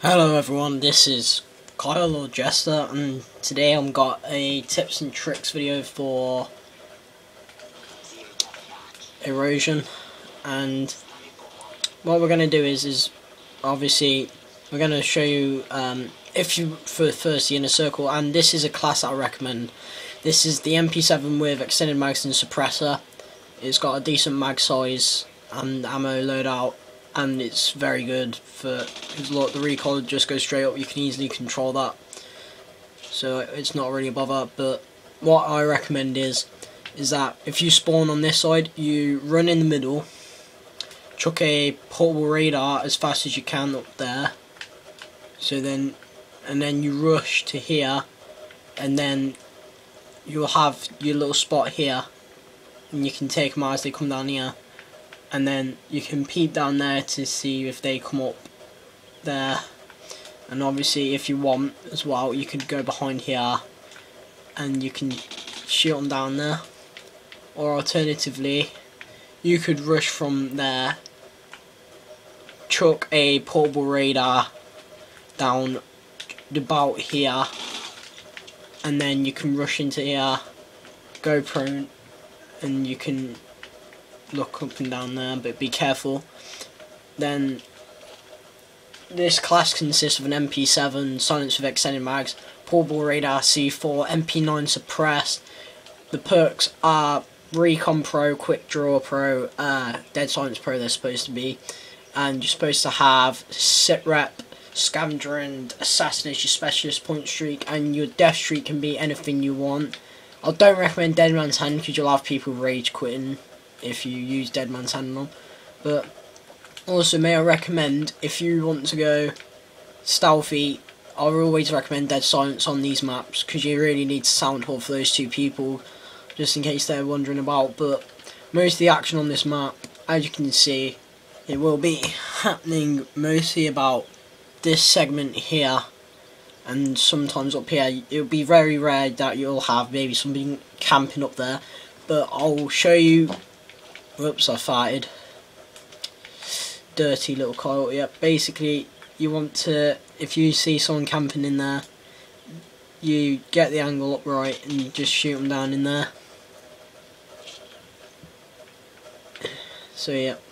Hello everyone, this is Kyle or Jester, and today I've got a tips and tricks video for Erosion. And what we're going to do is obviously we're going to show you if you first the inner circle, and this is a class that I recommend. This is the MP7 with extended mags and suppressor. It's got a decent mag size and ammo loadout, and it's very good because look, the recoil just goes straight up. You can easily control that, so it's not really a bother. But what I recommend is that if you spawn on this side, you run in the middle, chuck a portable radar as fast as you can up there, and then you rush to here, and then you'll have your little spot here, and you can take them out as they come down here. And then you can peep down there to see if they come up there. And obviously if you want as well, you could go behind here and you can shoot them down there. Or alternatively, you could rush from there, chuck a portable radar down about here, and then you can rush into here, go prone, and you can look up and down there, but be careful. Then this class consists of an MP7, silenced with extended mags, portable radar, C4, MP9 suppressed. The perks are Recon Pro, Quick Draw Pro, Dead Silence Pro they're supposed to be, and you're supposed to have Sit Rep, Scavenger and Assassination Specialist point streak, and your death streak can be anything you want. I don't recommend Dead Man's Hand because you'll have people rage quitting if you use Dead Man's Hand on. But also, may I recommend, if you want to go stealthy, I always recommend Dead Silence on these maps, because you really need to sound hold for those two people, just in case they're wondering about. But most of the action on this map, as you can see, it will be happening mostly about this segment here, and sometimes up here. It will be very rare that you'll have maybe something camping up there, but I'll show you. Whoops, I farted. Dirty little coil. Yep, basically you want to, if you see someone camping in there, you get the angle up right and you just shoot them down in there. So yep.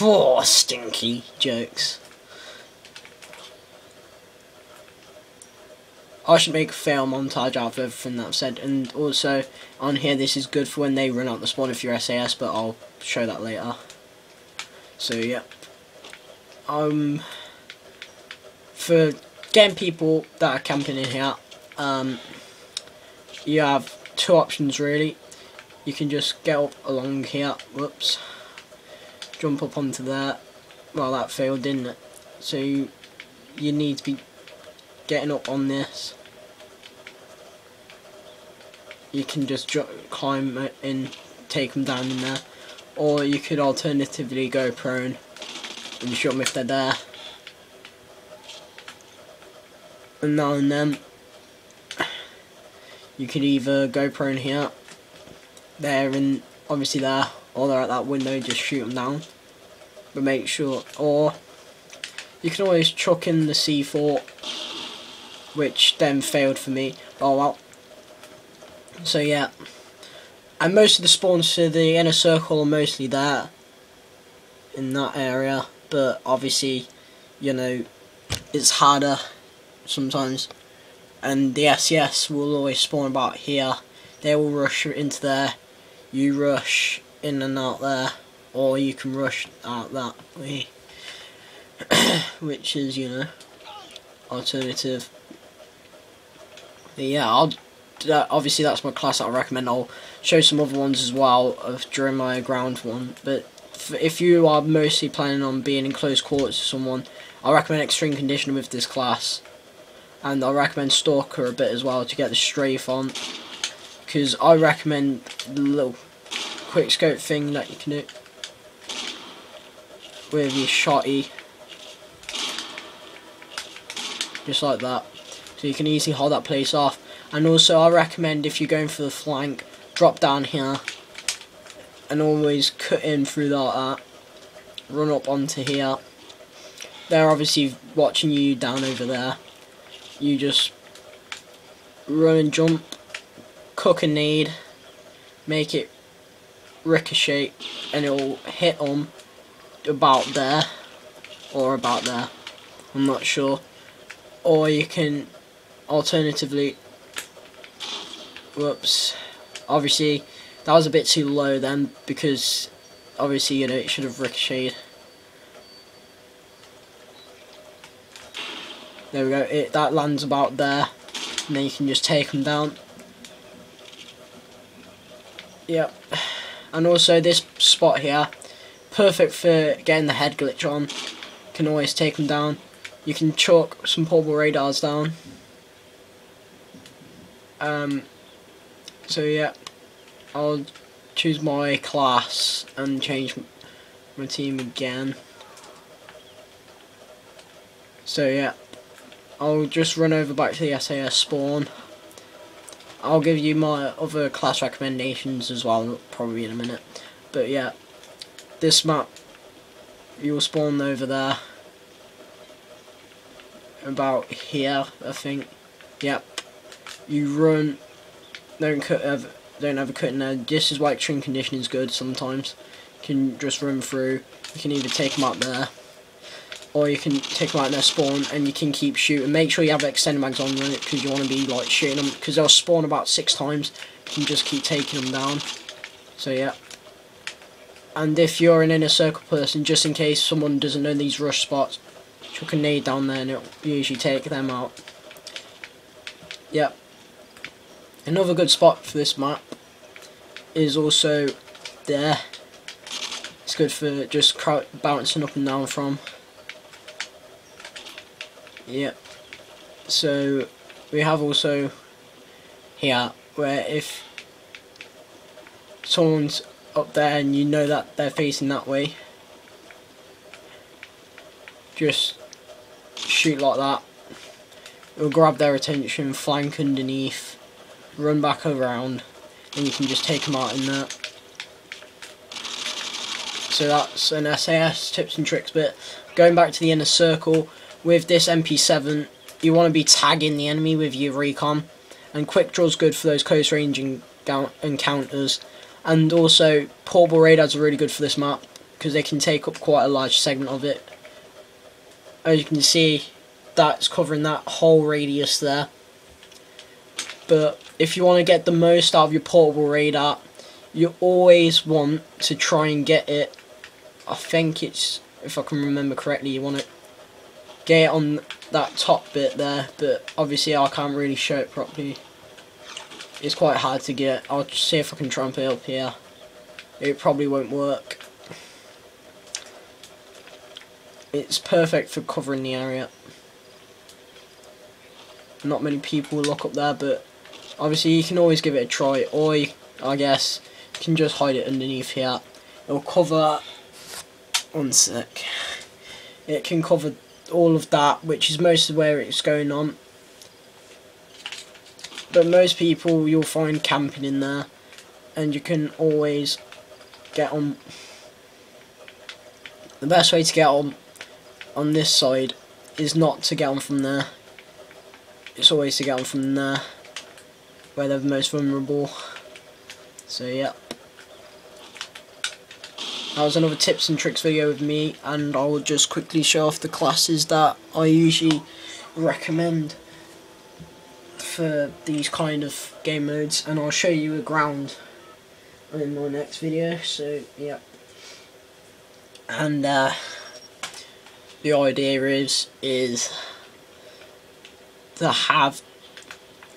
Oh, stinky jokes. I should make a fail montage out of everything that I've said, and also on here this is good for when they run out the spawn if you're SAS, but I'll show that later. So yeah, for getting people that are camping in here, you have two options really. You can just get up along here, whoops, jump up onto there. Well, that failed, didn't it? So you need to be getting up on this. You can just climb in, take them down in there, or you could alternatively go prone and shoot them if they're there. And now and then you could either go prone here, there, and obviously there, or they're at that window, just shoot them down. But make sure, or you can always chuck in the C4, which then failed for me. Oh well. So yeah, and most of the spawns to the inner circle are mostly there, in that area, but obviously, you know, it's harder sometimes, and the SES will always spawn about here. They will rush into there, you rush in and out there, or you can rush out that way, which is, you know, alternative. But yeah, obviously that's my class that I recommend. I'll show some other ones as well during my ground one, but if you are mostly planning on being in close quarters with someone, I recommend Extreme Condition with this class, and I recommend Stalker a bit as well to get the strafe on, because I recommend the little quick scope thing that you can do with your shotty, just like that, so you can easily hold that place off. And also I recommend, if you're going for the flank, drop down here and always cut in through like that, run up onto here, they're obviously watching you down over there. You just run and jump, cook a nade, make it ricochet, and it'll hit them about there, or about there, I'm not sure. Or you can alternatively, whoops, obviously that was a bit too low then, because obviously, you know, it should have ricocheted. There we go, that lands about there, and then you can just take them down. Yep. And also this spot here, perfect for getting the head glitch on. Can always take them down. You can chuck some portable radars down. So yeah, I'll choose my class and change my team again. So yeah, I'll just run over back to the SAS spawn. I'll give you my other class recommendations as well, probably in a minute. But yeah, this map, you'll spawn over there, about here, I think. Yep. You run. Don't have a cutting edge. This is why extreme conditioning is good. Sometimes you can just run through. You can either take them out there, or you can take them out in their spawn, and you can keep shooting. Make sure you have extended mags on it, because you want to be like shooting them, because they'll spawn about 6 times. You can just keep taking them down. So yeah. And if you're an inner circle person, just in case someone doesn't know these rush spots, chuck a nade down there and it'll usually take them out. Yep. Another good spot for this map is also there. It's good for just bouncing up and down from. Yep. So we have also here where if someone's up there and you know that they're facing that way, just shoot like that. It'll grab their attention, flank underneath, run back around, and you can just take them out in that. So that's an SAS tips and tricks bit. Going back to the inner circle, with this MP7, you want to be tagging the enemy with your recon, and quick draw's good for those close range encounters. And also, portable radars are really good for this map, because they can take up quite a large segment of it. As you can see, that's covering that whole radius there. But if you want to get the most out of your portable radar, you always want to try and get it, I think it's, if I can remember correctly, you want to get it on that top bit there, but obviously I can't really show it properly. It's quite hard to get. I'll just see if I can try and put it up here. It probably won't work. It's perfect for covering the area. Not many people look up there, but obviously you can always give it a try, or you, I guess you can just hide it underneath here. It'll cover, one sec, it can cover all of that, which is most of where it's going on. But most people you'll find camping in there, and you can always get on. The best way to get on this side is not to get on from there. It's always to get on from there, where they're the most vulnerable. So yeah, that was another tips and tricks video with me, and I'll just quickly show off the classes that I usually recommend for these kind of game modes, and I'll show you a ground in my next video. So yeah, and the idea is to have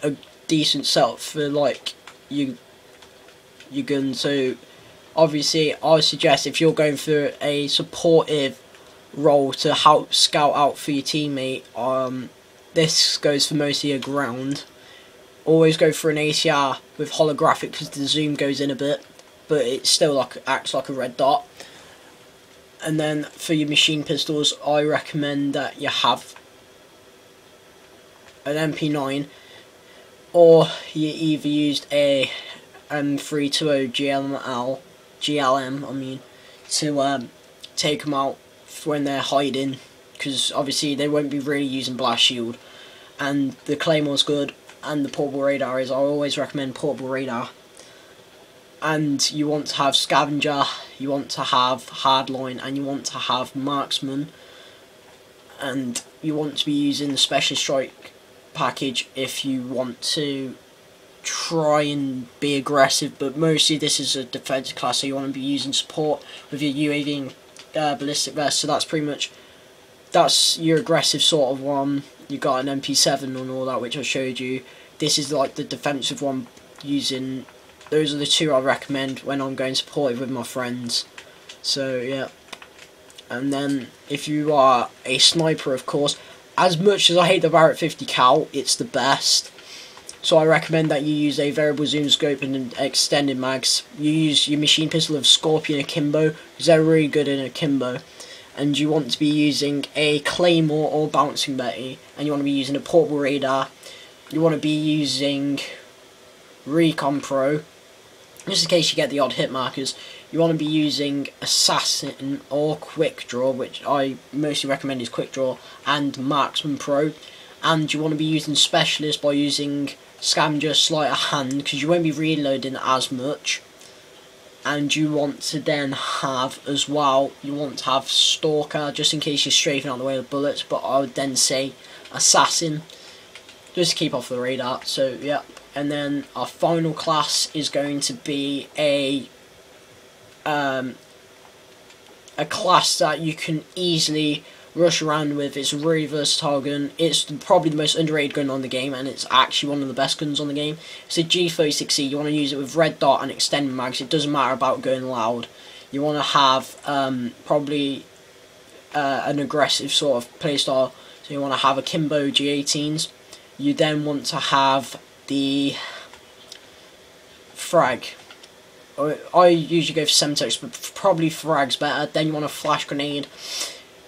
a decent setup for like your gun. So obviously I would suggest, if you're going for a supportive role to help scout out for your teammate, this goes for mostly a ground. Always go for an ACR with holographic, because the zoom goes in a bit, but it still acts like a red dot. And then for your machine pistols, I recommend that you have an MP9, or you either used a M320 GLM, I mean, to take them out when they're hiding, because obviously they won't be really using blast shield, and the Claymore's good, and the portable radar is. I always recommend portable radar. And you want to have scavenger, you want to have hardline, and you want to have marksman, and you want to be using the specialist strike package if you want to try and be aggressive, but mostly this is a defensive class, so you want to be using support with your UAV and ballistic vest. So that's pretty much, that's your aggressive sort of one. You got an MP7 and all that, which I showed you. This is like the defensive one. Using those are the two I recommend when I'm going supportive with my friends. So yeah, and then if you are a sniper, of course, as much as I hate the Barrett 50 cal, it's the best. So I recommend that you use a variable zoom scope and an extended mags. You use your machine pistol of Scorpion Akimbo, because they're really good in Akimbo. And you want to be using a Claymore or Bouncing Betty. And you want to be using a portable radar. You want to be using Recon Pro, just in case you get the odd hit markers. You want to be using Assassin or Quick Draw, which I mostly recommend is Quick Draw, and Marksman Pro. And you want to be using Specialist by using Scavenger, Sleight of Hand, because you won't be reloading as much. And you want to then have, as well, you want to have Stalker, just in case you're strafing out the way with bullets, but I would then say Assassin, just to keep off the radar. So yeah, and then our final class is going to be a class that you can easily rush around with. It's a really versatile gun. It's probably the most underrated gun on the game, and it's actually one of the best guns on the game. It's a G36C. You want to use it with red dot and extended mags. It doesn't matter about going loud. You want to have probably an aggressive sort of playstyle. So you want to have Akimbo G18s. You then want to have the frag. I usually go for Semtex, but probably frag's better. Then you want a flash grenade.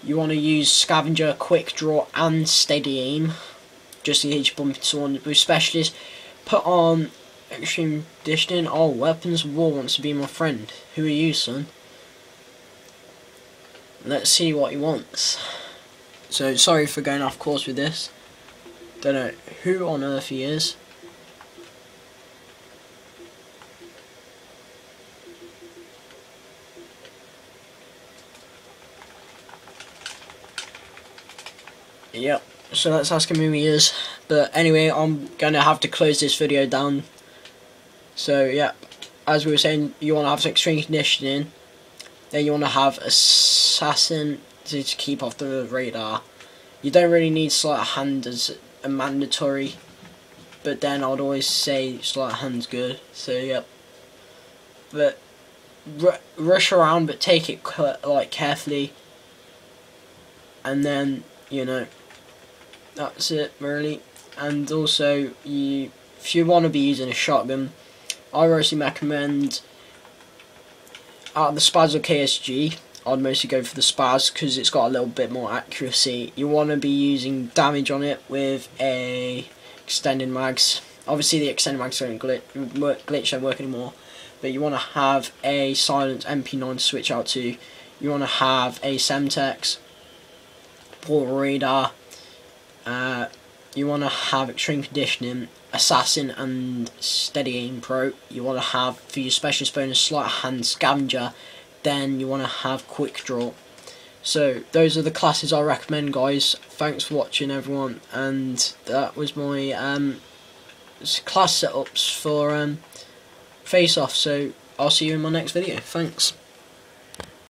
You want to use Scavenger, Quick Draw, and Steady Aim, just in case you bump into someone with Specialist. Put on Extreme Conditioning. Oh, Weapons of War wants to be my friend. Who are you, son? Let's see what he wants. So, sorry for going off course with this. Don't know who on earth he is. Yep, so let's ask him who he is. But anyway, I'm going to have to close this video down. So yeah, as we were saying, you want to have extreme conditioning. Then you want to have Assassin to keep off the radar. You don't really need Sleight of Hand as a mandatory, but then I'd always say Sleight of Hand's good. So yep. But rush around, but take it like carefully. And then, you know, that's it really. And also, if you want to be using a shotgun, I mostly recommend out of the Spaz or KSG, I'd mostly go for the Spaz because it's got a little bit more accuracy. You want to be using damage on it with a extended mags. Obviously the extended mags don't glitch, don't work anymore, but you want to have a silent MP9 to switch out to. You want to have a Semtex, portable radar. You want to have extreme conditioning, Assassin, and Steady Aim Pro. You want to have, for your specialist bonus, Sleight of Hand, Scavenger. Then you want to have Quick Draw. So those are the classes I recommend, guys. Thanks for watching, everyone, and that was my class setups for Face Off. So I'll see you in my next video. Thanks.